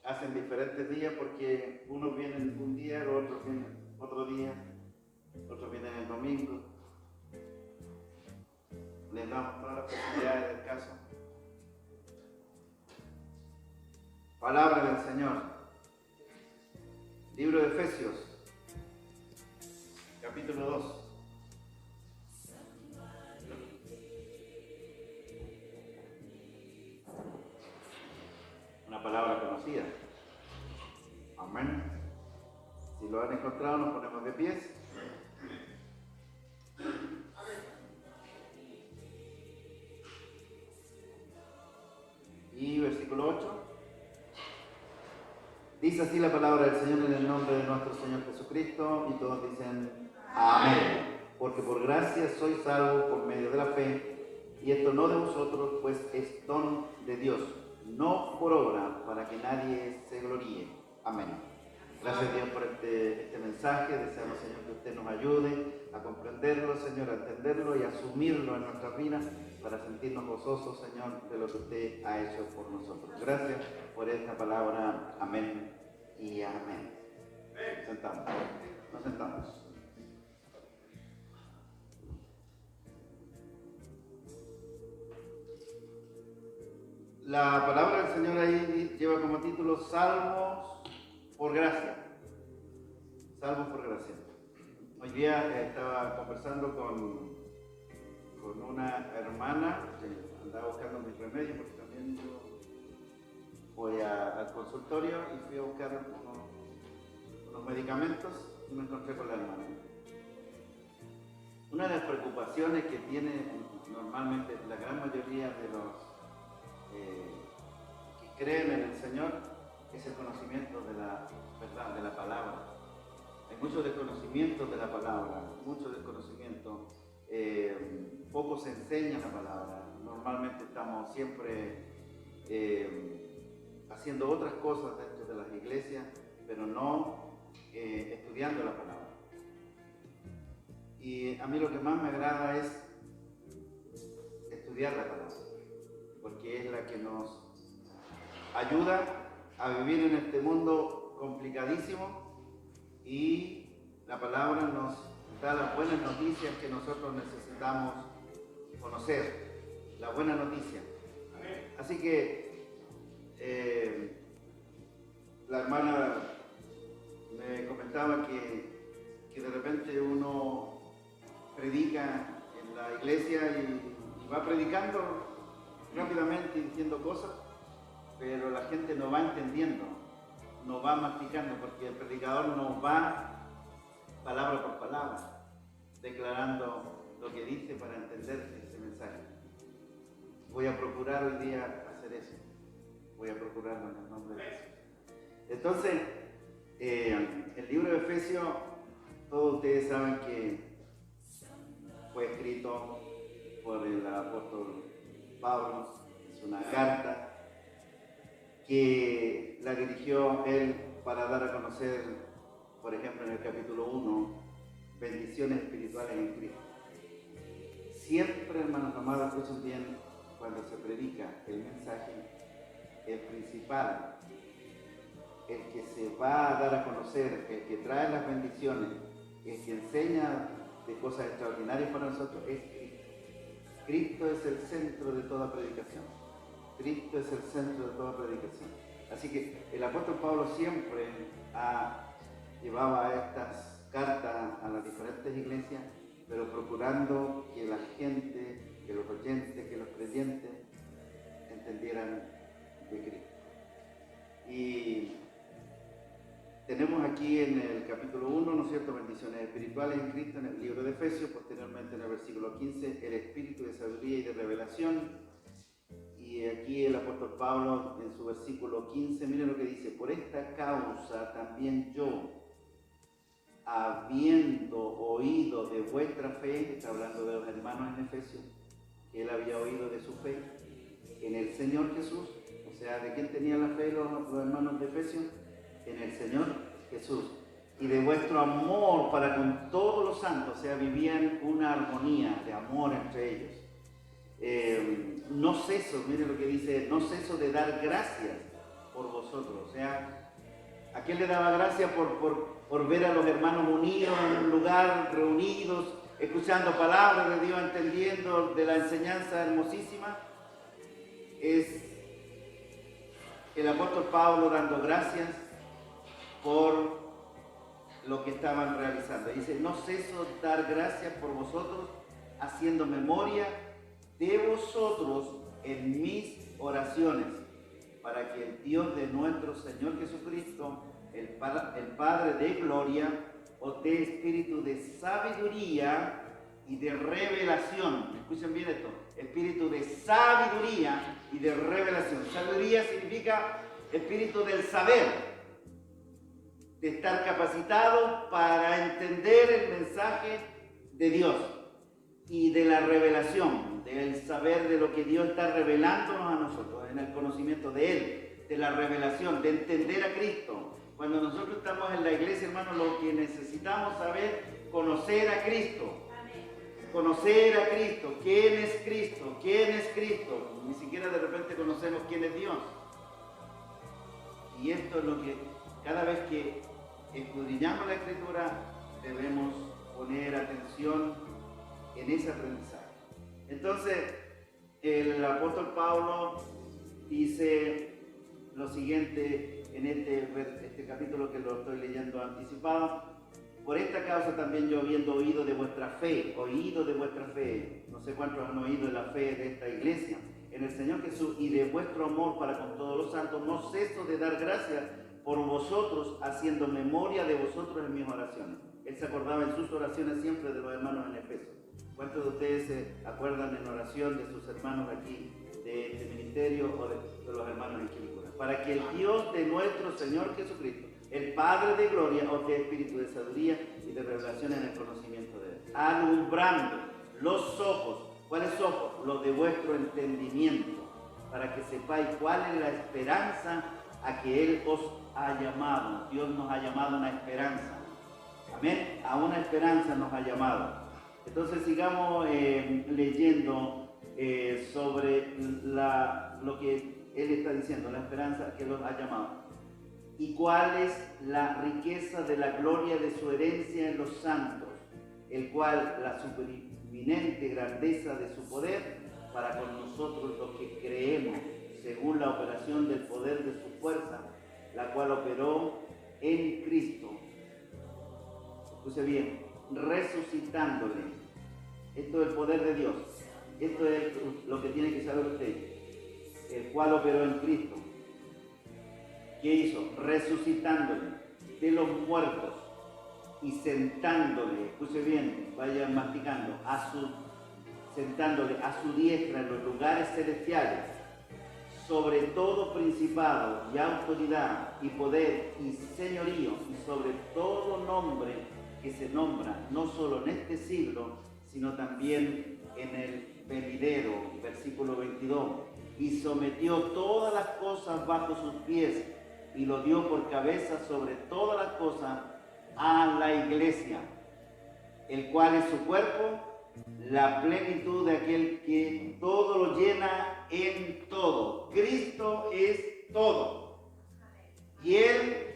hacen diferentes días porque unos vienen un día, los otros vienen otro día, otros vienen el domingo. Les damos todas las posibilidades del caso. Palabra del Señor. Libro de Efesios, capítulo 2. Una palabra conocida. Amén. Si lo han encontrado, nos ponemos de pies. Y versículo 8. Dice así la palabra del Señor en el nombre de nuestro Señor Jesucristo, y todos dicen amén. Porque por gracia sois salvos por medio de la fe, y esto no de vosotros, pues es don de Dios, no por obra, para que nadie se gloríe. Amén. Gracias, Dios, por este mensaje. Deseamos, Señor, que usted nos ayude a comprenderlo, Señor, a entenderlo y a asumirlo en nuestras vidas para sentirnos gozosos, Señor, de lo que usted ha hecho por nosotros. Gracias por esta palabra. Amén y amén. Nos sentamos. La palabra del Señor ahí lleva como título Salmos por gracia. Salmos por gracia. Hoy día estaba conversando con una hermana que andaba buscando mis remedios, porque también yo voy al consultorio y fui a buscar unos medicamentos y me encontré con la hermana. Una de las preocupaciones que tiene normalmente la gran mayoría de los que creen en el Señor es el conocimiento de la verdad, de la palabra. Hay mucho desconocimiento de la palabra, mucho desconocimiento. Poco se enseña la palabra. Normalmente estamos siempre haciendo otras cosas dentro de las iglesias, pero no estudiando la palabra. Y a mí lo que más me agrada es estudiar la palabra, porque es la que nos ayuda a vivir en este mundo complicadísimo, y la palabra nos da las buenas noticias que nosotros necesitamos conocer, la buena noticia. Así que la hermana me comentaba que de repente uno predica en la iglesia y va predicando rápidamente diciendo cosas, pero la gente no va entendiendo, no va masticando, porque el predicador no va palabra por palabra declarando lo que dice para entender ese mensaje. Voy a procurar hoy día hacer eso, voy a procurarlo en el nombre de Jesús. Entonces, el libro de Efesios, todos ustedes saben que fue escrito por el apóstol Pablo. Es una carta que la dirigió él para dar a conocer, por ejemplo, en el capítulo 1, bendiciones espirituales en Cristo. Siempre, hermanos amados, escuchen bien, cuando se predica el mensaje, el principal, el que se va a dar a conocer, el que trae las bendiciones, el que enseña de cosas extraordinarias para nosotros, es Cristo. Cristo es el centro de toda predicación. Cristo es el centro de toda predicación. Así que el apóstol Pablo siempre llevaba estas cartas a las diferentes iglesias, pero procurando que la gente, que los oyentes, que los creyentes entendieran de Cristo. Y tenemos aquí en el capítulo 1, ¿no es cierto?, bendiciones espirituales en Cristo, en el libro de Efesios, posteriormente en el versículo 15, el espíritu de sabiduría y de revelación. Y aquí el apóstol Pablo, en su versículo 15, miren lo que dice: por esta causa también yo, habiendo oído de vuestra fe, está hablando de los hermanos en Efesios, que él había oído de su fe en el Señor Jesús. O sea, ¿de quién tenían la fe los hermanos de Efesios? En el Señor Jesús. Y de vuestro amor para con todos los santos, o sea, vivían una armonía de amor entre ellos. No ceso, miren lo que dice, no ceso de dar gracias por vosotros. O sea, ¿a quién le daba gracias por ver a los hermanos unidos en un lugar, reunidos, escuchando palabras de Dios, entendiendo de la enseñanza hermosísima? Es el apóstol Pablo dando gracias por lo que estaban realizando. Dice, no ceso de dar gracias por vosotros, haciendo memoria de vosotros en mis oraciones, para que el Dios de nuestro Señor Jesucristo, el Padre de gloria, os dé espíritu de sabiduría y de revelación. Escuchen bien esto, espíritu de sabiduría y de revelación. Sabiduría significa espíritu del saber, de estar capacitado para entender el mensaje de Dios, y de la revelación, del saber de lo que Dios está revelándonos a nosotros, en el conocimiento de Él, de la revelación, de entender a Cristo. Cuando nosotros estamos en la iglesia, hermanos, lo que necesitamos saber, conocer a Cristo. Conocer a Cristo. ¿Quién es Cristo? ¿Quién es Cristo? Ni siquiera de repente conocemos quién es Dios. Y esto es lo que cada vez que escudriñamos la Escritura debemos poner atención en ese aprendizaje. Entonces, el apóstol Pablo dice lo siguiente en este capítulo que lo estoy leyendo anticipado: por esta causa también yo, habiendo oído de vuestra fe, no sé cuántos han oído de la fe de esta iglesia, en el Señor Jesús, y de vuestro amor para con todos los santos, no ceso de dar gracias por vosotros, haciendo memoria de vosotros en mis oraciones. Él se acordaba en sus oraciones siempre de los hermanos en Efeso. ¿Cuántos de ustedes se acuerdan en oración de sus hermanos aquí, de este ministerio, o de los hermanos en Quilicura? Para que el Dios de nuestro Señor Jesucristo, el Padre de gloria, os dé espíritu de sabiduría y de revelación en el conocimiento de Él, alumbrando los ojos. ¿Cuáles ojos? Los de vuestro entendimiento, para que sepáis cuál es la esperanza a que Él os ha llamado. Dios nos ha llamado a una esperanza. Amén. A una esperanza nos ha llamado. Entonces sigamos leyendo sobre lo que Él está diciendo, la esperanza que los ha llamado. ¿Y cuál es la riqueza de la gloria de su herencia en los santos? El cual la supereminente grandeza de su poder para con nosotros los que creemos, según la operación del poder de su fuerza, la cual operó en Cristo. Escuche bien, resucitándole. Esto es el poder de Dios. Esto es lo que tiene que saber usted. El cual operó en Cristo. ¿Qué hizo? Resucitándole de los muertos y sentándole, escuche bien, vaya masticando, sentándole a su diestra en los lugares celestiales, sobre todo principado y autoridad y poder y señorío, y sobre todo nombre que se nombra, no solo en este siglo, sino también en el venidero. Versículo 22. Y sometió todas las cosas bajo sus pies, y lo dio por cabeza sobre todas las cosas a la iglesia, el cual es su cuerpo, la plenitud de aquel que todo lo llena en todo. Cristo es todo. Y Él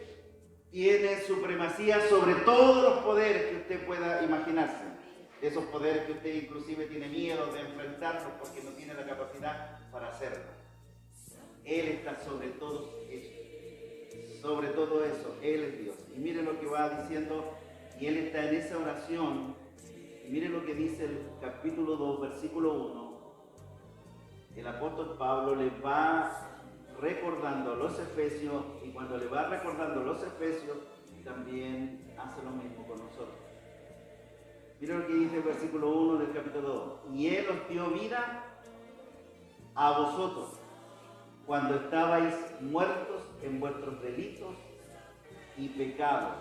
tiene supremacía sobre todos los poderes que usted pueda imaginarse. Esos poderes que usted inclusive tiene miedo de enfrentarlos porque no tiene la capacidad para hacerlo. Él está sobre todo eso. Sobre todo eso, Él es Dios. Y mire lo que va diciendo, y Él está en esa oración. Y mire lo que dice el capítulo 2, versículo 1. El apóstol Pablo le va recordando a los efesios, y cuando le va recordando a los efesios, también hace lo mismo con nosotros. Mire lo que dice el versículo 1 del capítulo 2. Y Él os dio vida a vosotros, cuando estabais muertos en vuestros delitos y pecados.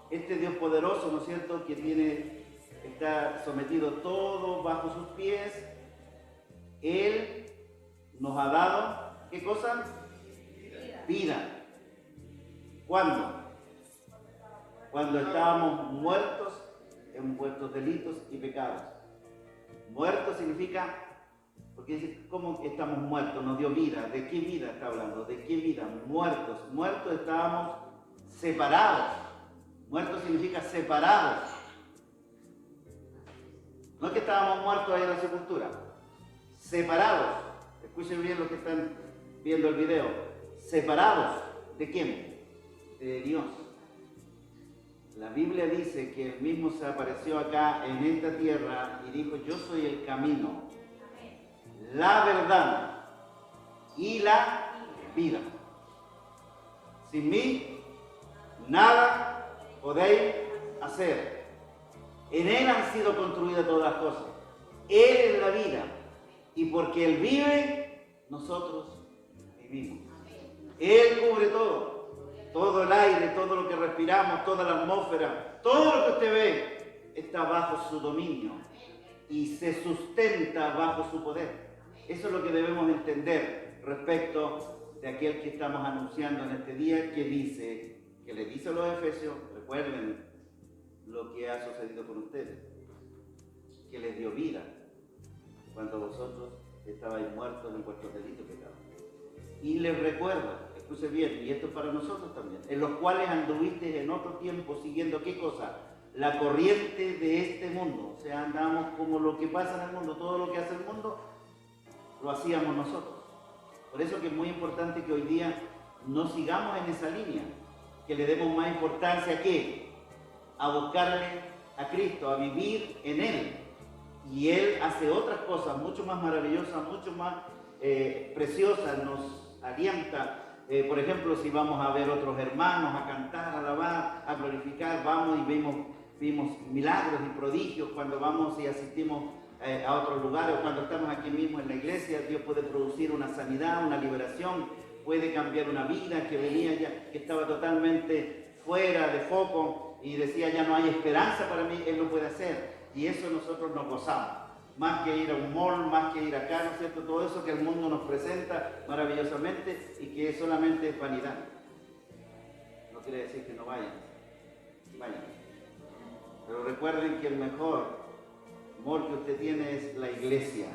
Este Dios poderoso, ¿no es cierto?, que está sometido todo bajo sus pies, Él nos ha dado, ¿qué cosa? Vida. ¿Cuándo? Cuando estábamos muertos en vuestros delitos y pecados. Muerto significa Porque dice, ¿cómo estamos muertos? Nos dio vida. ¿De qué vida está hablando? ¿De qué vida? Muertos. Muertos estábamos separados. Muertos significa separados. No es que estábamos muertos ahí en la sepultura. Separados. Escuchen bien los que están viendo el video. Separados. ¿De quién? De Dios. La Biblia dice que Él mismo se apareció acá en esta tierra y dijo, yo soy el camino, la verdad y la vida. Sin mí, nada podéis hacer. En Él han sido construidas todas las cosas. Él es la vida. Y porque Él vive, nosotros vivimos. Él cubre todo. Todo el aire, todo lo que respiramos, toda la atmósfera, todo lo que usted ve está bajo su dominio y se sustenta bajo su poder. Eso es lo que debemos entender respecto de aquel que estamos anunciando en este día, que le dice a los efesios, recuerden lo que ha sucedido con ustedes, que les dio vida cuando vosotros estabais muertos en vuestros delitos y pecados. Y les recuerda, escuche bien, y esto es para nosotros también, en los cuales anduviste en otro tiempo siguiendo, ¿qué cosa? La corriente de este mundo. O sea, andamos como lo que pasa en el mundo, todo lo que hace el mundo, lo hacíamos nosotros. Por eso que es muy importante que hoy día no sigamos en esa línea, que le demos más importancia a ¿qué? A buscarle a Cristo, a vivir en Él. Y Él hace otras cosas mucho más maravillosas, mucho más preciosas, nos alienta. Por ejemplo, si vamos a ver otros hermanos, a cantar, a alabar, a glorificar, vamos y vimos milagros y prodigios cuando vamos y asistimos a otros lugares, o cuando estamos aquí mismo en la iglesia. Dios puede producir una sanidad, una liberación, puede cambiar una vida que venía ya, que estaba totalmente fuera de foco y decía ya no hay esperanza para mí. Él lo puede hacer, y eso nosotros nos gozamos. Más que ir a un mall, más que ir acá, ¿no es cierto? Todo eso que el mundo nos presenta maravillosamente y que solamente es vanidad. No quiere decir que no vayan. Vayan. Pero recuerden que el mejor mall que usted tiene es la iglesia.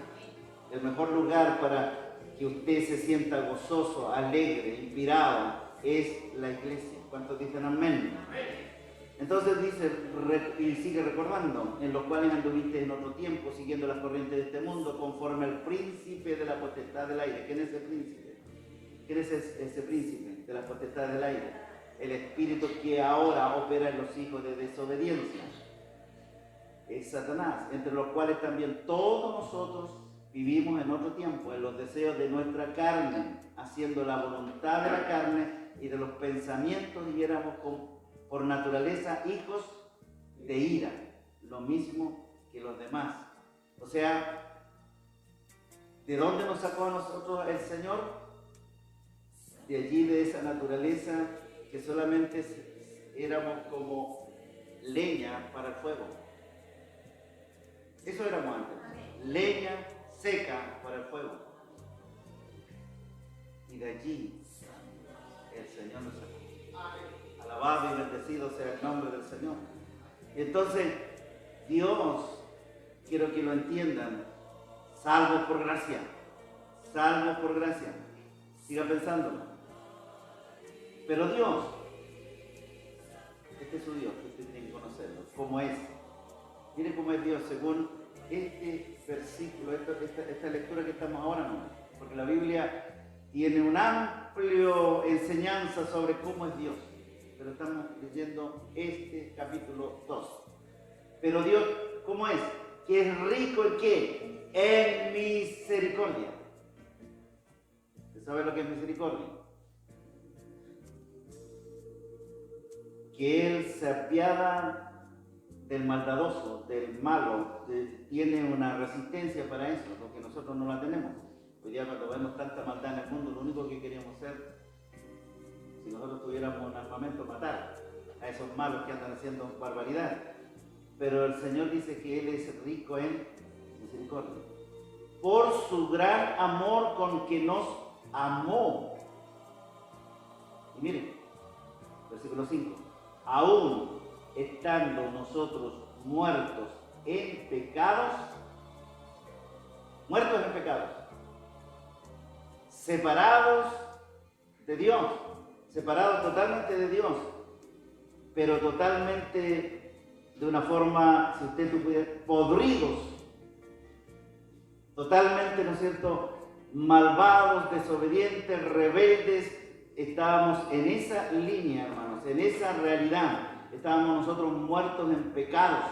El mejor lugar para que usted se sienta gozoso, alegre, inspirado, es la iglesia. ¿Cuántos dicen amén? Amén. Entonces dice, y sigue recordando, en los cuales anduviste en otro tiempo, siguiendo las corrientes de este mundo, conforme al príncipe de la potestad del aire. ¿Quién es el príncipe? ¿Quién es ese príncipe de la potestad del aire? El espíritu que ahora opera en los hijos de desobediencia. Es Satanás, entre los cuales también todos nosotros vivimos en otro tiempo, en los deseos de nuestra carne, haciendo la voluntad de la carne y de los pensamientos, y éramos por naturaleza hijos de ira, lo mismo que los demás. O sea, ¿de dónde nos sacó a nosotros el Señor? De allí, de esa naturaleza que solamente éramos como leña para el fuego. Eso éramos antes, leña seca para el fuego. Y de allí el Señor nos sacó. Alabado y bendecido sea el nombre del Señor. Entonces, Dios, quiero que lo entiendan, salvo por gracia. Salvo por gracia. Siga pensándolo. Pero Dios, este es su Dios, usted tiene que conocerlo, cómo es. Mire cómo es Dios según este versículo, esta lectura que estamos ahora, ¿no? Porque la Biblia tiene una amplia enseñanza sobre cómo es Dios. Pero estamos leyendo este capítulo 2. Pero Dios, ¿cómo es? Que es rico en ¿qué? En misericordia. ¿Usted sabe lo que es misericordia? Que Él se apiada del maldadoso, del malo, tiene una resistencia para eso, porque nosotros no la tenemos. Hoy día, cuando vemos tanta maldad en el mundo, lo único que queríamos hacer, si nosotros tuviéramos un armamento, matar a esos malos que andan haciendo barbaridad. Pero el Señor dice que Él es rico en misericordia. Por su gran amor con que nos amó. Y miren, versículo 5. Aún estando nosotros muertos en pecados, muertos en pecados, separados de Dios, separados totalmente de Dios, pero totalmente de una forma, si usted tuviera, podridos, totalmente, ¿no es cierto?, malvados, desobedientes, rebeldes. Estábamos en esa línea, hermanos, en esa realidad. Estábamos nosotros muertos en pecados.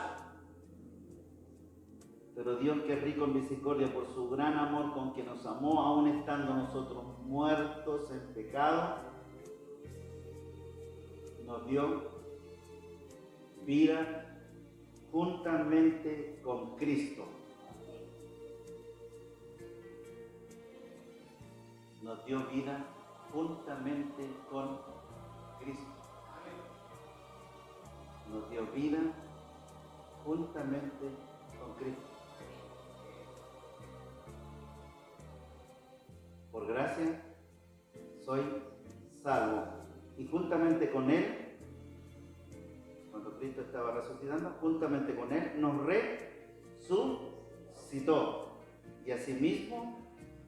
Pero Dios, que es rico en misericordia, por su gran amor con que nos amó, aún estando nosotros muertos en pecado, nos dio vida juntamente con Cristo. Nos dio vida juntamente con Cristo. Nos dio vida juntamente con Cristo. Por gracia soy salvo. Y juntamente con Él, cuando Cristo estaba resucitando, juntamente con Él nos resucitó. Y asimismo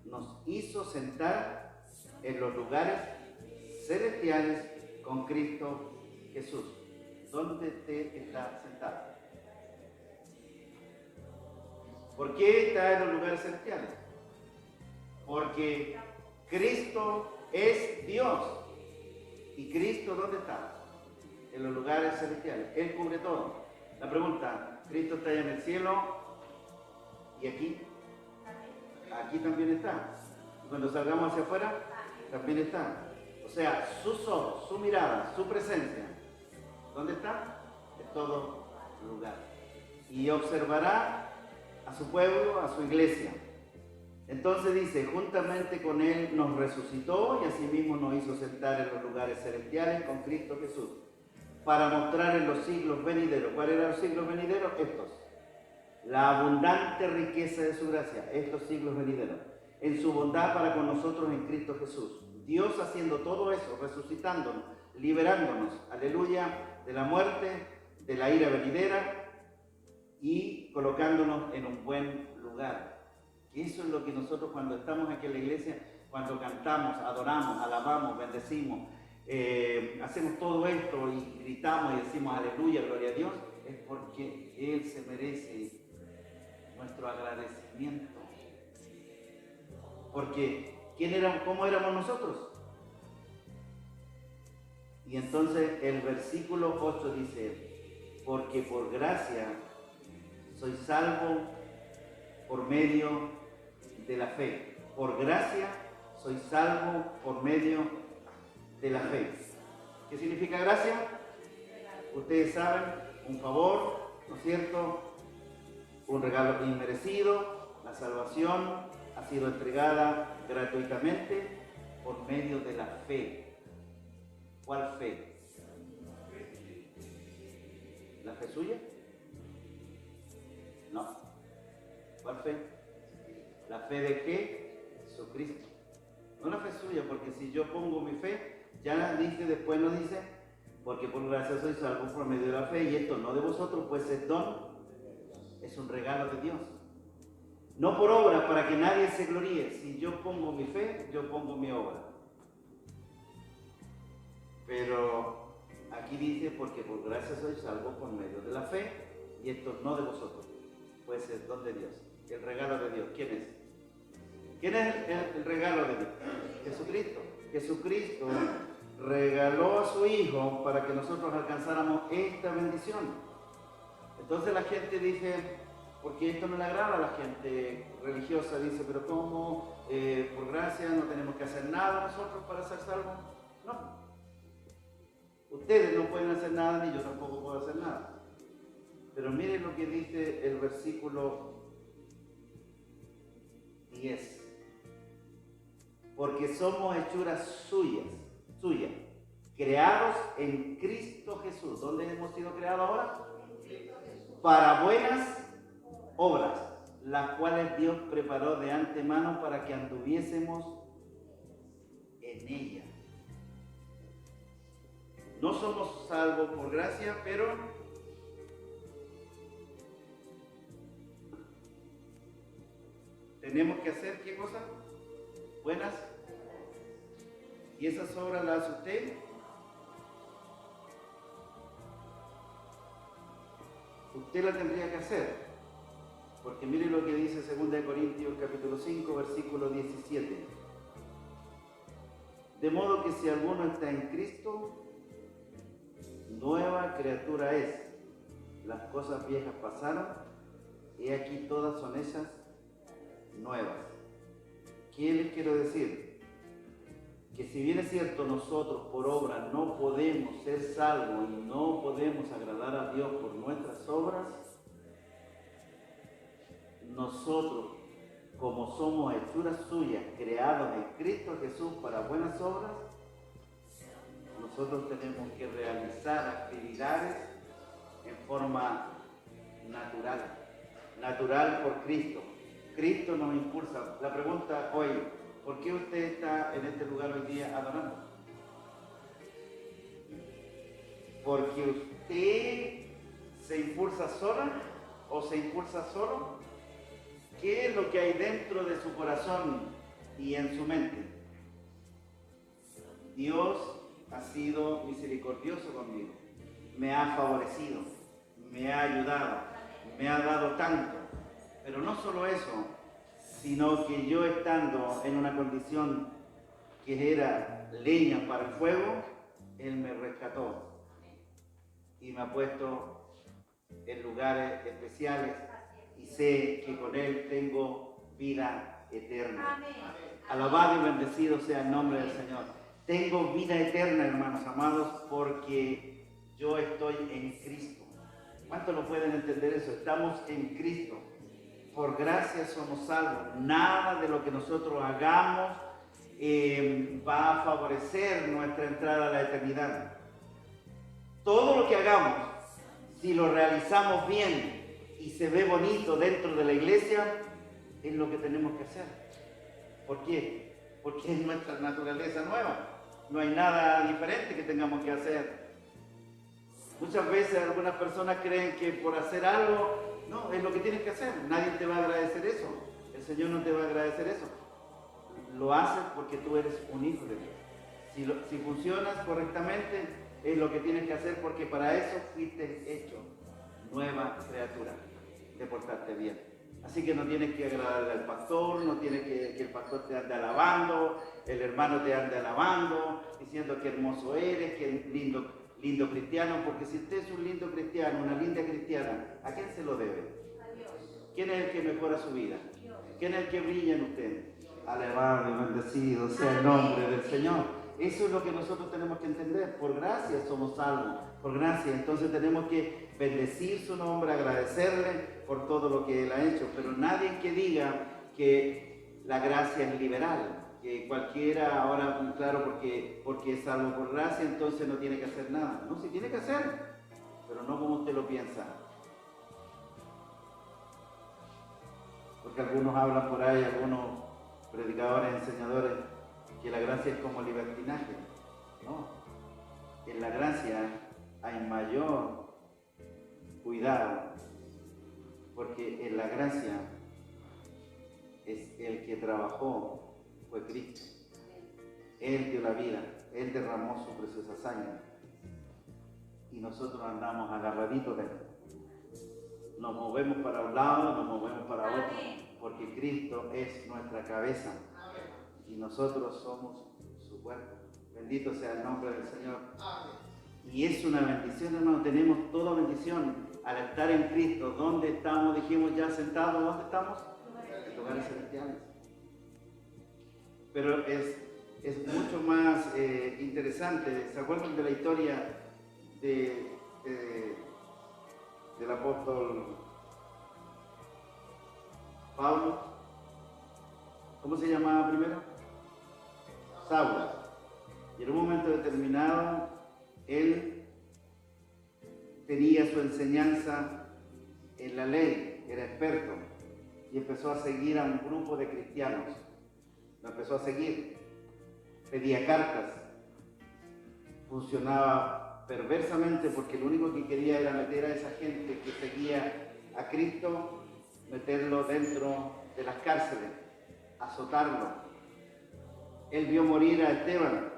nos hizo sentar en los lugares celestiales con Cristo Jesús. ¿Dónde usted está sentado? ¿Por qué está en los lugares celestiales? Porque Cristo es Dios. ¿Y Cristo dónde está? En los lugares celestiales. Él cubre todo. La pregunta, ¿Cristo está allá en el cielo? ¿Y aquí? Aquí también está. Y cuando salgamos hacia afuera, también está. O sea, sus ojos, su mirada, su presencia, ¿dónde está? En todo lugar. Y observará a su pueblo, a su iglesia. Entonces dice, juntamente con Él nos resucitó y asimismo nos hizo sentar en los lugares celestiales con Cristo Jesús, para mostrar en los siglos venideros. ¿Cuáles eran los siglos venideros? Estos. La abundante riqueza de su gracia, estos siglos venideros, en su bondad para con nosotros en Cristo Jesús. Dios haciendo todo eso, resucitándonos, liberándonos, aleluya, de la muerte, de la ira venidera y colocándonos en un buen lugar. Y eso es lo que nosotros cuando estamos aquí en la iglesia, cuando cantamos, adoramos, alabamos, bendecimos, hacemos todo esto y gritamos y decimos aleluya, gloria a Dios, es porque Él se merece nuestro agradecimiento. Porque ¿cómo éramos nosotros? Y entonces el versículo 8 dice, porque por gracia soy salvo por medio de la fe. Por gracia soy salvo por medio de la fe. ¿Qué significa gracia? Ustedes saben, un favor, ¿no es cierto? Un regalo inmerecido. La salvación ha sido entregada gratuitamente por medio de la fe. ¿Cuál fe? ¿La fe suya? No. ¿Cuál fe? ¿La fe de qué? Jesucristo. No la fe suya, porque si yo pongo mi fe, ya dice, después nos dice, porque por gracia soy salvo por medio de la fe, y esto no de vosotros, pues es don, es un regalo de Dios. No por obra, para que nadie se gloríe. Si yo pongo mi fe, yo pongo mi obra. Pero aquí dice, porque por gracia soy salvo por medio de la fe, y esto no de vosotros, pues es don de Dios, el regalo de Dios. ¿Quién es? ¿Quién es el regalo de Dios? Jesucristo. Jesucristo regaló a su Hijo para que nosotros alcanzáramos esta bendición. Entonces la gente dice, porque esto no le agrada a la gente religiosa, dice, pero ¿cómo? Por gracia no tenemos que hacer nada nosotros para ser salvos. No. Ustedes no pueden hacer nada, ni yo tampoco puedo hacer nada. Pero miren lo que dice el versículo 10. Porque somos hechuras suyas, creados en Cristo Jesús. ¿Dónde hemos sido creados ahora? Para buenas obras, las cuales Dios preparó de antemano para que anduviésemos en ellas. No somos salvos por gracia, pero tenemos que hacer, ¿qué cosa? Buenas. ¿Y esas obras las hace usted? Usted la tendría que hacer. Porque mire lo que dice 2 Corintios capítulo 5, versículo 17. De modo que si alguno está en Cristo, nueva criatura es. Las cosas viejas pasaron, y aquí todas son hechas nuevas. ¿Qué les quiero decir? Que si bien es cierto, nosotros por obra no podemos ser salvos y no podemos agradar a Dios por nuestras obras, nosotros, como somos hechuras suyas, creados en Cristo Jesús para buenas obras, nosotros tenemos que realizar actividades en forma natural por Cristo. Cristo nos impulsa. La pregunta hoy, ¿por qué usted está en este lugar hoy día adorando? ¿Porque usted se impulsa sola o se impulsa solo? ¿Qué es lo que hay dentro de su corazón y en su mente? Dios ha sido misericordioso conmigo, me ha favorecido, me ha ayudado, me ha dado tanto. Pero no solo eso, sino que yo estando en una condición que era leña para el fuego, Él me rescató y me ha puesto en lugares especiales y sé que con Él tengo vida eterna. Alabado y bendecido sea el nombre del Señor. Tengo vida eterna, hermanos amados, porque yo estoy en Cristo. ¿Cuántos lo pueden entender eso? Estamos en Cristo. Por gracia somos salvos. Nada de lo que nosotros hagamos va a favorecer nuestra entrada a la eternidad. Todo lo que hagamos, si lo realizamos bien y se ve bonito dentro de la iglesia, es lo que tenemos que hacer. ¿Por qué? Porque es nuestra naturaleza nueva. No hay nada diferente que tengamos que hacer. Muchas veces algunas personas creen que por hacer algo, no, es lo que tienes que hacer. Nadie te va a agradecer eso. El Señor no te va a agradecer eso. Lo haces porque tú eres un hijo de Dios. Si funcionas correctamente, es lo que tienes que hacer porque para eso fuiste hecho nueva criatura, de portarte bien. Así que no tienes que agradarle al pastor, no tienes que el pastor te ande alabando, el hermano te ande alabando, diciendo que hermoso eres, que lindo cristiano, porque si usted es un lindo cristiano, una linda cristiana, ¿a quién se lo debe? A Dios. ¿Quién es el que mejora su vida? Dios. ¿Quién es el que brilla en usted? Alabado y bendecido sea el nombre del Señor. Eso es lo que nosotros tenemos que entender. Por gracia somos salvos, por gracia. Entonces tenemos que bendecir su nombre, agradecerle por todo lo que Él ha hecho. Pero nadie que diga que la gracia es liberal, que cualquiera ahora, claro, porque es salvo por gracia, entonces no tiene que hacer nada. No, sí tiene que hacer, pero no como usted lo piensa. Porque algunos hablan por ahí, algunos predicadores, enseñadores, que la gracia es como libertinaje. No, en la gracia hay mayor cuidado, porque en la gracia es el que trabajó, fue Cristo. Él dio la vida, Él derramó su preciosa sangre y nosotros andamos agarraditos de Él. Nos movemos para un lado, nos movemos para otro, porque Cristo es nuestra cabeza y nosotros somos su cuerpo. Bendito sea el nombre del Señor. Y es una bendición, hermano. Tenemos toda bendición al estar en Cristo. ¿Dónde estamos? Dijimos ya sentados. ¿Dónde estamos? En lugares celestiales. Pero es mucho más interesante. ¿Se acuerdan de la historia del apóstol Pablo? ¿Cómo se llamaba primero? Saulo. Y en un momento determinado, él tenía su enseñanza en la ley, era experto, y empezó a seguir a un grupo de cristianos. Lo empezó a seguir, pedía cartas, funcionaba perversamente porque lo único que quería era meter a esa gente que seguía a Cristo, meterlo dentro de las cárceles. azotarlo. Él vio morir a Esteban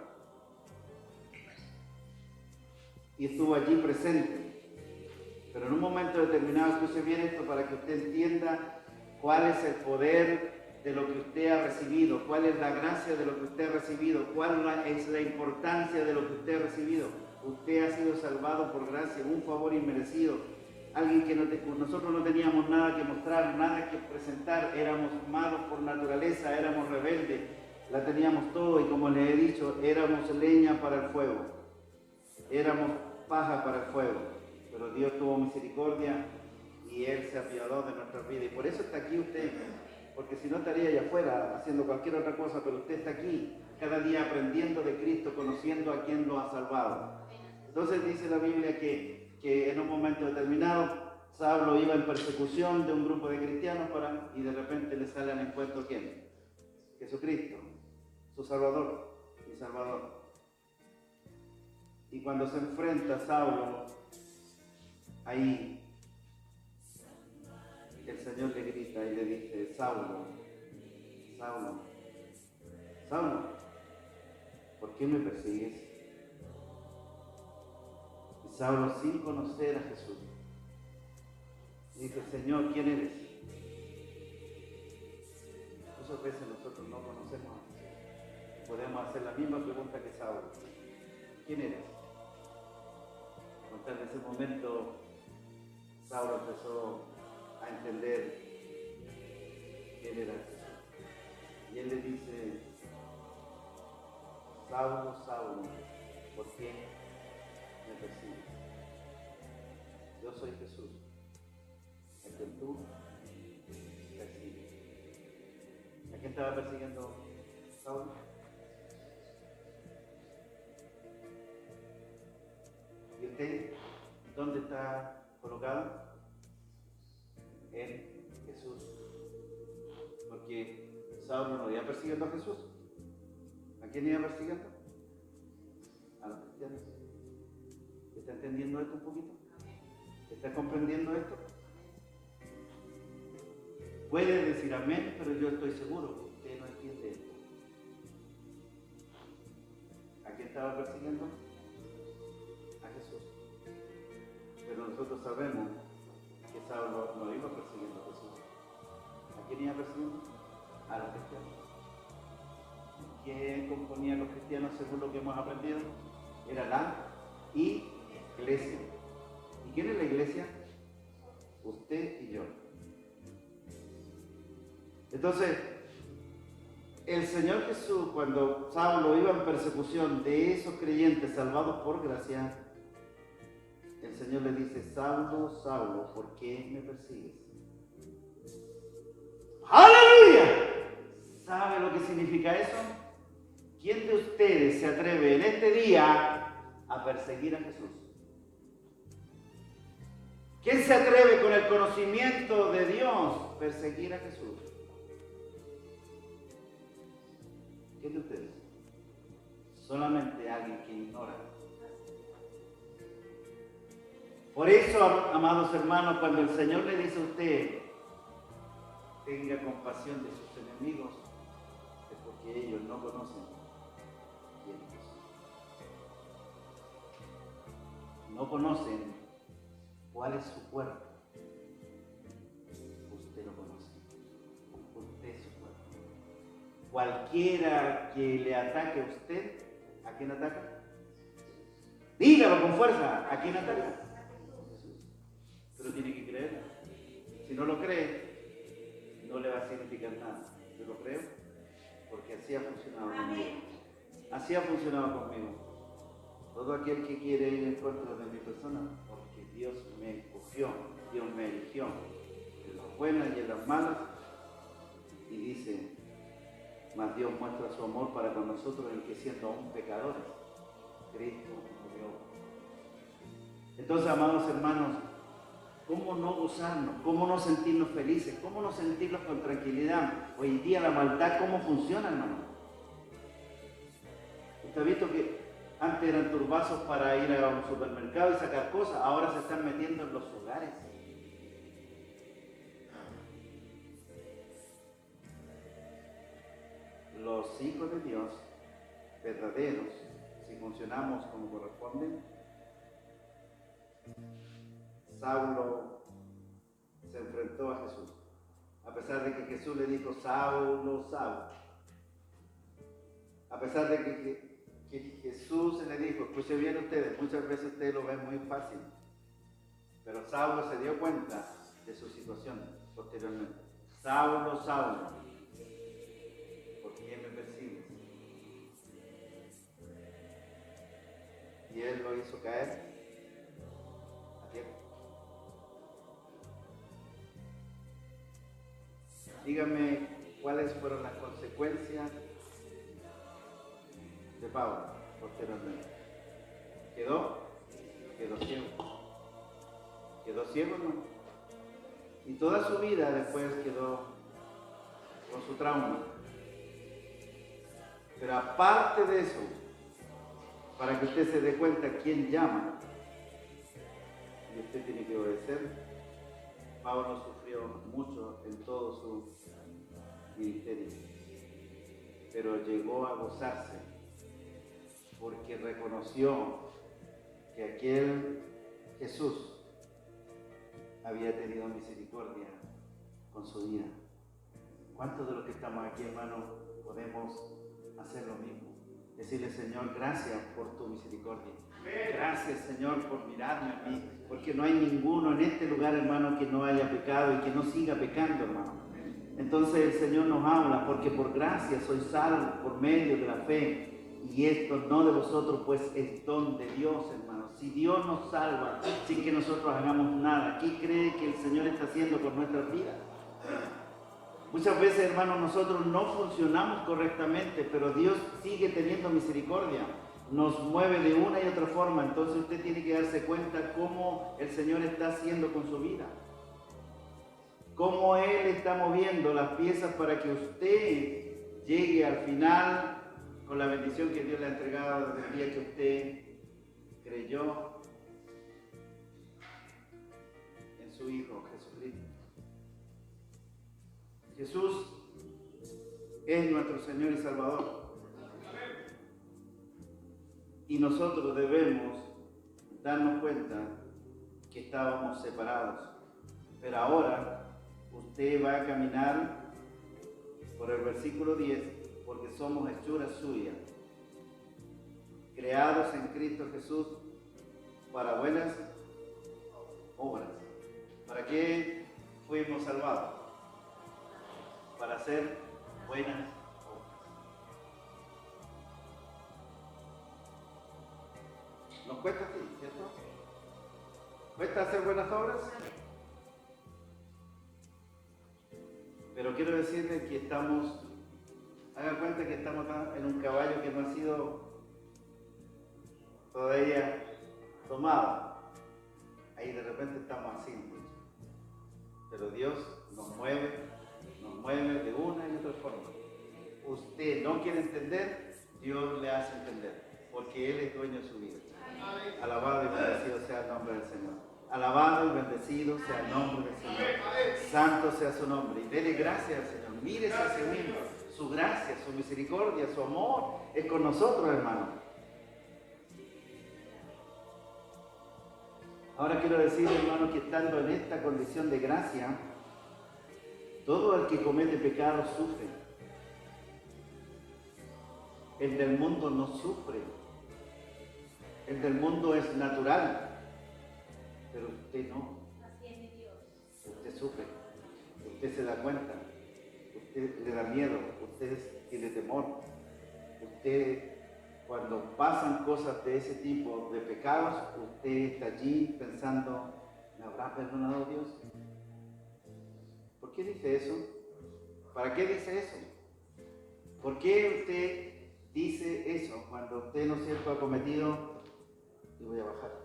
y estuvo allí presente. Pero en un momento determinado, escuche bien esto para que usted entienda cuál es el poder de lo que usted ha recibido, cuál es la gracia de lo que usted ha recibido, cuál es la importancia de lo que usted ha recibido. Usted ha sido salvado por gracia, un favor inmerecido. Alguien que nosotros no teníamos nada que mostrar, nada que presentar, éramos malos por naturaleza, éramos rebeldes, la teníamos todo y como les he dicho, éramos leña para el fuego, éramos paja para el fuego, pero Dios tuvo misericordia y Él se apiadó de nuestras vidas y por eso está aquí usted, porque si no estaría allá afuera haciendo cualquier otra cosa, pero usted está aquí cada día aprendiendo de Cristo, conociendo a quien lo ha salvado. Entonces dice la Biblia que en un momento determinado Saulo iba en persecución de un grupo de cristianos y de repente le sale al encuentro ¿quién? Jesucristo, su Salvador, mi Salvador. Y cuando se enfrenta a Saulo, ahí el Señor le grita y le dice, Saulo, Saulo, Saulo, ¿por qué me persigues? Y Saulo, sin conocer a Jesús, dice, Señor, ¿quién eres? Muchas veces nosotros no conocemos a Jesús. Podemos hacer la misma pregunta que Saulo. ¿Quién eres? En ese momento, Saulo empezó a entender quién era Jesús. Y él le dice, Saulo, Saulo, ¿por qué me persigues? Yo soy Jesús, el que tú persigues. ¿A quién estaba persiguiendo Saulo? ¿Y usted dónde está colocado? En Jesús. Porque Saulo no iba persiguiendo a Jesús. ¿A quién iba persiguiendo? A los cristianos. ¿Está entendiendo esto un poquito? ¿Está comprendiendo esto? Puede decir amén, pero yo estoy seguro que usted no entiende esto. ¿A quién estaba persiguiendo? A Jesús. Pero nosotros sabemos que Saulo no iba persiguiendo a Jesús. ¿A quién iba persiguiendo? A los cristianos. ¿Quién componía a los cristianos según lo que hemos aprendido? Era la iglesia. ¿Y quién es la iglesia? Usted y yo. Entonces, el Señor Jesús, cuando Saulo iba en persecución de esos creyentes salvados por gracia, el Señor le dice, Saulo, Saulo, ¿por qué me persigues? ¡Aleluya! ¿Sabe lo que significa eso? ¿Quién de ustedes se atreve en este día a perseguir a Jesús? ¿Quién se atreve con el conocimiento de Dios a perseguir a Jesús? ¿Quién de ustedes? Solamente alguien que ignora. Por eso, amados hermanos, cuando el Señor le dice a usted, tenga compasión de sus enemigos, es porque ellos no conocen quién es. No conocen cuál es su cuerpo. Usted lo conoce. Usted es su cuerpo. Cualquiera que le ataque a usted, ¿a quién ataca? Dígalo con fuerza, ¿a quién ataca? Pero tiene que creer. Si no lo cree, no le va a significar nada. Yo lo creo porque así ha funcionado conmigo. Así ha funcionado conmigo. Todo aquel que quiere ir en contra de mi persona, porque Dios me escogió, Dios me eligió, en las buenas y en las malas, y dice, mas Dios muestra su amor para con nosotros en que siendo aún pecadores, Cristo murió. Entonces, amados hermanos, ¿cómo no gozarnos? ¿Cómo no sentirnos felices? ¿Cómo no sentirnos con tranquilidad? Hoy en día la maldad, ¿cómo funciona, hermano? ¿Usted ha visto que antes eran turbazos para ir a un supermercado y sacar cosas? Ahora se están metiendo en los hogares. hijos de Dios, verdaderos, si funcionamos como corresponde, Saulo se enfrentó a Jesús. A pesar de que Jesús le dijo, Saulo, Saulo. A pesar de que Jesús le dijo, escuchen bien ustedes, muchas veces ustedes lo ven muy fácil. Pero Saulo se dio cuenta de su situación posteriormente. Saulo, Saulo, ¿por qué me persigues? Y él lo hizo caer a tierra. Díganme cuáles fueron las consecuencias de Pablo posteriormente. Quedó ciego. Quedó ciego, ¿no? Y toda su vida después quedó con su trauma. Pero aparte de eso, para que usted se dé cuenta quién llama, y usted tiene que obedecer, Pablo sufrió mucho en todo su ministerio, pero llegó a gozarse porque reconoció que aquel Jesús había tenido misericordia con su vida. ¿Cuántos de los que estamos aquí, hermanos, podemos hacer lo mismo? Decirle, Señor, gracias por tu misericordia. Gracias, Señor, por mirarme a mí, porque no hay ninguno en este lugar, hermano, que no haya pecado y que no siga pecando, hermano. Entonces el Señor nos habla, porque por gracia soy salvo por medio de la fe, y esto no de vosotros, pues es don de Dios, hermano. Si Dios nos salva sin que nosotros hagamos nada, ¿qué cree que el Señor está haciendo con nuestras vidas? Muchas veces, hermanos, nosotros no funcionamos correctamente, pero Dios sigue teniendo misericordia. Nos mueve de una y otra forma. Entonces usted tiene que darse cuenta cómo el Señor está haciendo con su vida. Cómo Él está moviendo las piezas para que usted llegue al final con la bendición que Dios le ha entregado desde el día que usted creyó en su Hijo Jesucristo. Jesús es nuestro Señor y Salvador. Y nosotros debemos darnos cuenta que estábamos separados. Pero ahora usted va a caminar por el versículo 10, porque somos hechuras suyas, creados en Cristo Jesús para buenas obras. ¿Para qué fuimos salvados? Para hacer buenas obras. Nos cuesta así, ¿cierto? ¿Cuesta hacer buenas obras? Pero quiero decirles que hagan cuenta que estamos en un caballo que no ha sido todavía tomado. Ahí de repente estamos así. Pero Dios nos mueve de una y otra forma. Usted no quiere entender, Dios le hace entender, porque Él es dueño de su vida. Alabado y bendecido sea el nombre del Señor. Alabado y bendecido sea el nombre del Señor. Santo sea su nombre. Y dele gracias al Señor. Mírese a sí mismo. Su gracia, su misericordia, su amor es con nosotros, hermano. Ahora quiero decir, hermano, que estando en esta condición de gracia, todo el que comete pecado sufre. El del mundo no sufre. El del mundo es natural. Pero usted no. Usted sufre. Usted se da cuenta. Usted le da miedo. Usted tiene temor. Usted, cuando pasan cosas de ese tipo, de pecados, usted está allí pensando, ¿me habrá perdonado Dios? ¿Por qué dice eso? ¿Para qué dice eso? ¿Por qué usted dice eso cuando usted, no es cierto, ha cometido? Y voy a bajar.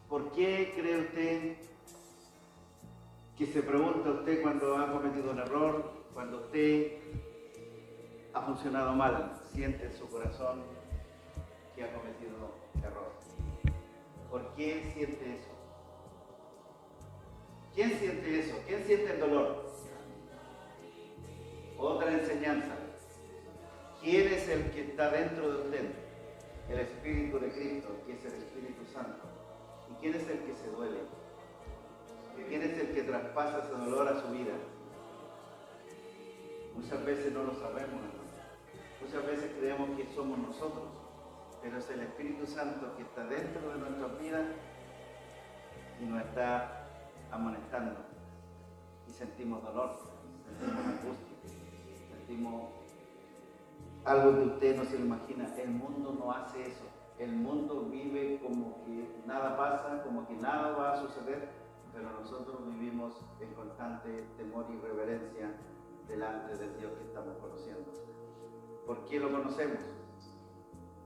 ¿Por qué cree usted que se pregunta usted cuando ha cometido un error, cuando usted ha funcionado mal, siente en su corazón que ha cometido error? ¿Por qué siente eso? ¿Quién siente eso? ¿Quién siente el dolor? Otra enseñanza. ¿Quién es el que está dentro de usted? El Espíritu de Cristo, que es el Espíritu Santo. ¿Y quién es el que se duele? ¿Quién es el que traspasa ese dolor a su vida? Muchas veces no lo sabemos, hermano. Muchas veces creemos que somos nosotros, pero es el Espíritu Santo que está dentro de nuestras vidas y nos está amonestando. Y sentimos dolor, sentimos angustia, sentimos algo que usted no se lo imagina. El mundo no hace eso. El mundo vive como que nada pasa, como que nada va a suceder, pero nosotros vivimos en constante temor y reverencia delante del Dios que estamos conociendo. ¿Por qué lo conocemos?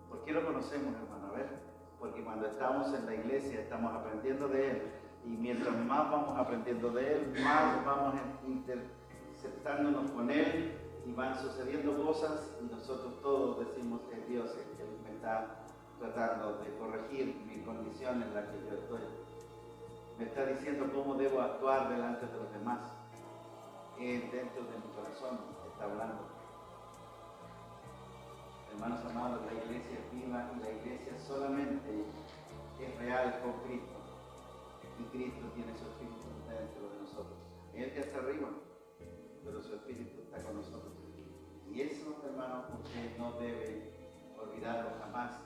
¿Por qué lo conocemos, hermano? A ver, porque cuando estamos en la iglesia estamos aprendiendo de Él, y mientras más vamos aprendiendo de Él, más vamos interceptándonos con Él, y van sucediendo cosas, y nosotros todos decimos que Dios es el que me está tratando de corregir mi condición en la que yo estoy. Me está diciendo cómo debo actuar delante de los demás. Dentro de mi corazón está hablando. Hermanos amados, la iglesia es viva y la iglesia solamente es real con Cristo. Y Cristo tiene su Espíritu dentro de nosotros. Él que está arriba, pero su Espíritu está con nosotros. Y eso, hermanos, usted no debe olvidarlo jamás.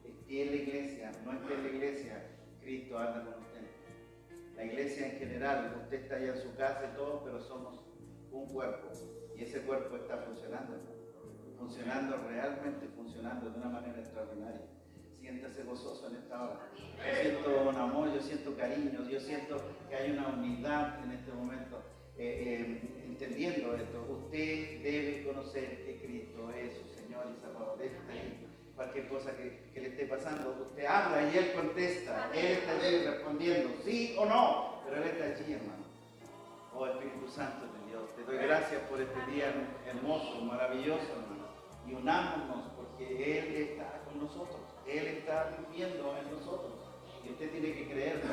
Esté en la iglesia, no esté en la iglesia, Cristo anda con usted. La iglesia en general, usted está allá en su casa y todo, pero somos un cuerpo. Y ese cuerpo está funcionando realmente, funcionando de una manera extraordinaria. Siéntase gozoso en esta hora. Yo siento un amor, yo siento cariño, yo siento que hay una unidad en este momento. Entendiendo esto, usted debe conocer que Cristo es su Señor y Salvador. Cualquier cosa que le esté pasando, usted habla y Él contesta. Él está allí respondiendo, sí o no, pero Él está allí, hermano. Oh Espíritu Santo de Dios, te doy gracias por este día hermoso, maravilloso, hermano. Y unámonos porque Él está con nosotros. Él está viviendo en nosotros. Y usted tiene que creerlo.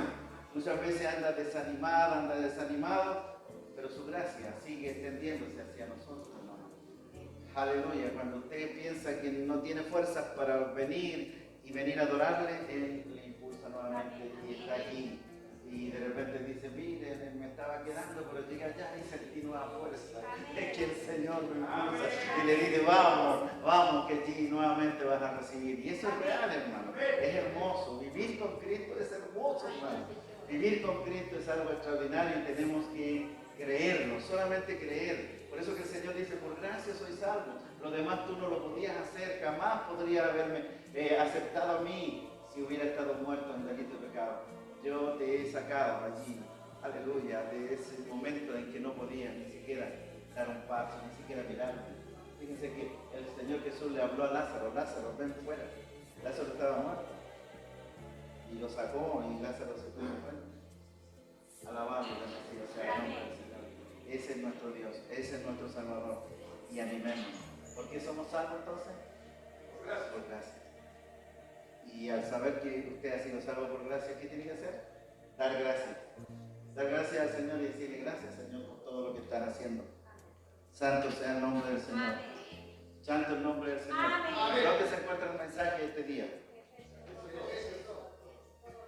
Muchas veces anda desanimado, pero su gracia sigue extendiéndose hacia nosotros, hermano. Aleluya. Cuando usted piensa que no tiene fuerzas para venir a adorarle, Él le impulsa nuevamente y está aquí. Y de repente dice, mire, me estaba quedando, pero llega allá y sentí nueva fuerza. Es que el Señor me impulsa y le dice, vamos, que allí nuevamente vas a recibir. Y eso es real, hermano. Es hermoso. Vivir con Cristo es hermoso, hermano. Vivir con Cristo es algo extraordinario y tenemos que creerlo, solamente creer. Por eso que el Señor dice, por gracia soy salvo. Lo demás tú no lo podías hacer, jamás podría haberme aceptado a mí si hubiera estado muerto en delito de pecado. Yo te he sacado allí, aleluya, de ese momento en que no podía ni siquiera dar un paso, ni siquiera mirarme. Fíjense que el Señor Jesús le habló a Lázaro, Lázaro, ven fuera. Lázaro estaba muerto. Y lo sacó y Lázaro se fue fuera. Alabado sea el nombre del Señor. Ese es nuestro Dios, ese es nuestro Salvador. Y animémonos. ¿Por qué somos salvos entonces? Por gracia. Y al saber que usted ha sido salvo por gracia, ¿qué tiene que hacer? Dar gracias. Dar gracias al Señor y decirle gracias, Señor, por todo lo que están haciendo. Santo sea el nombre del Señor. Santo el nombre del Señor. ¿Dónde se encuentra el mensaje de este día?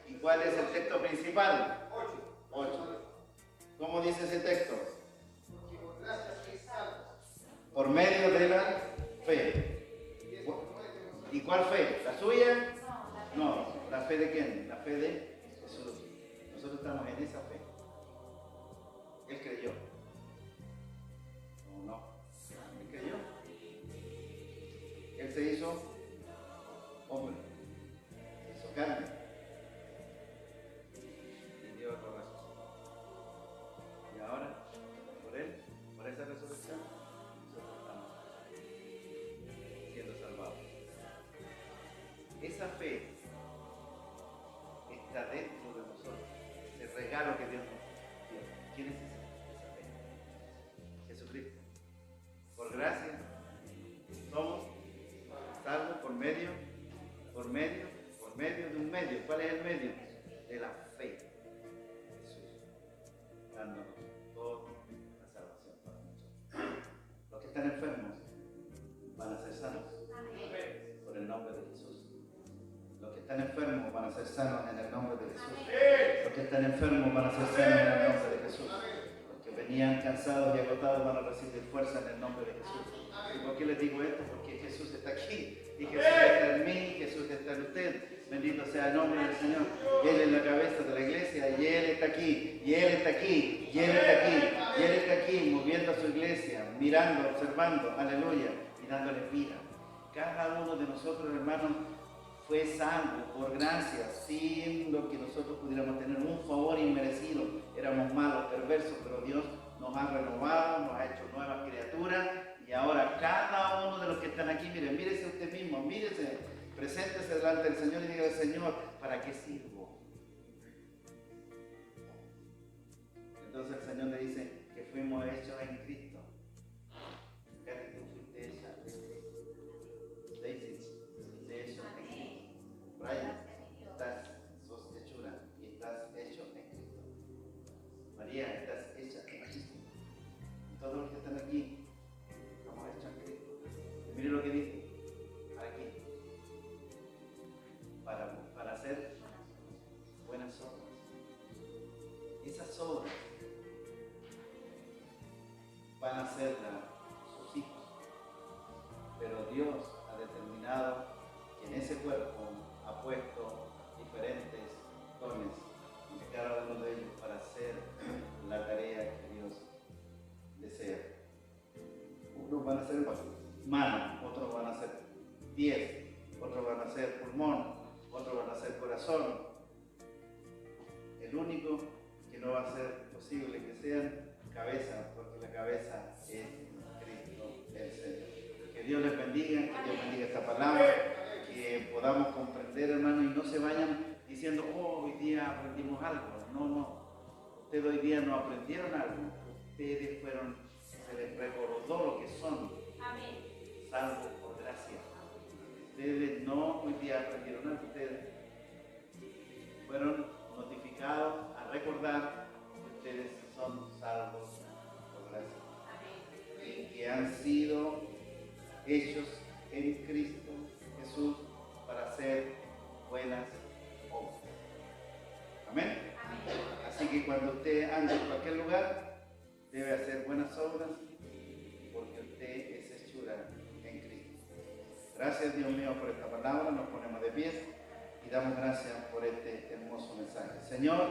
¿Y cuál es el texto principal? 8. ¿Cómo dice ese texto? Por medio de la fe. ¿Y cuál fe? ¿La suya? No. ¿La fe de quién? La fe de Jesús. Nosotros estamos en esa fe. Él creyó. No. Él creyó. Él se hizo hombre. Se hizo carne. Y dio el corazón. Y ahora, por Él, por esa resurrección, nosotros estamos siendo salvados. Esa fe está dentro de nosotros. Ese regalo que Dios nos dio. ¿Quién es esa fe? Jesucristo. Por gracia somos salvos por medio de un medio. ¿Cuál es el medio? De la fe. Jesús, dándonos toda la salvación para nosotros. van a ser sanos por el nombre de Jesús. Los que están enfermos van a ser sanos en el nombre de Jesús. Los que están enfermos van a ser sanos en el nombre de Jesús. Los que venían cansados y agotados van a recibir fuerza en el nombre de Jesús. ¿Y por qué les digo esto? Porque Jesús está aquí. Y Jesús está en mí, Jesús está en usted. Bendito sea el nombre del Señor. Él es la cabeza de la iglesia y Él está aquí, y Él está aquí, y Él está aquí, y Él está aquí, moviendo a su iglesia, mirando, observando, aleluya, y dándole vida. Cada uno de nosotros, hermanos, fue salvo por gracia, sin lo que nosotros pudiéramos tener un favor inmerecido. Éramos malos, perversos, pero Dios nos ha renovado, nos ha hecho nuevas criaturas, y ahora cada uno de los que están aquí, miren, mírese usted mismo, mírese. Preséntese delante del Señor y diga al Señor, ¿para qué sirvo? Entonces el Señor le dice que fuimos hechos en Cristo. Fíjate que tú fuiste hecha en Cristo. Daisy, fuiste hecho en Cristo. Brian, sos hechura y estás hecho en Cristo. María, estás hecha en Cristo. Todos los que están aquí, estamos hechos en Cristo. Y mire lo que dice. Para hacer buenas obras. Esas obras van a hacerlas sus hijos, pero Dios ha determinado que en ese cuerpo ha puesto diferentes dones de cada uno de ellos para hacer la tarea que Dios desea. Unos van a ser manos, otros van a ser pies, otros van a ser pulmón, otros van a ser corazón. El único que no va a ser posible que sean cabeza, porque la cabeza es Cristo el Señor. Que Dios les bendiga, que Dios bendiga esta palabra, que podamos comprender, hermano, y no se vayan diciendo, oh, hoy día aprendimos algo. No. Ustedes hoy día no aprendieron algo. Ustedes se les recordó lo que son. Salvos por gracia. Ustedes no hoy día aprendieron algo, ustedes fueron notificados a recordar que ustedes son salvos por gracia. Y que han sido hechos en Cristo Jesús para hacer buenas obras. Amén. Así que cuando usted ande en cualquier lugar, debe hacer buenas obras porque usted es hechura en Cristo. Gracias, Dios mío, por esta palabra. Nos ponemos de pie y damos gracias por este hermoso mensaje. Señor.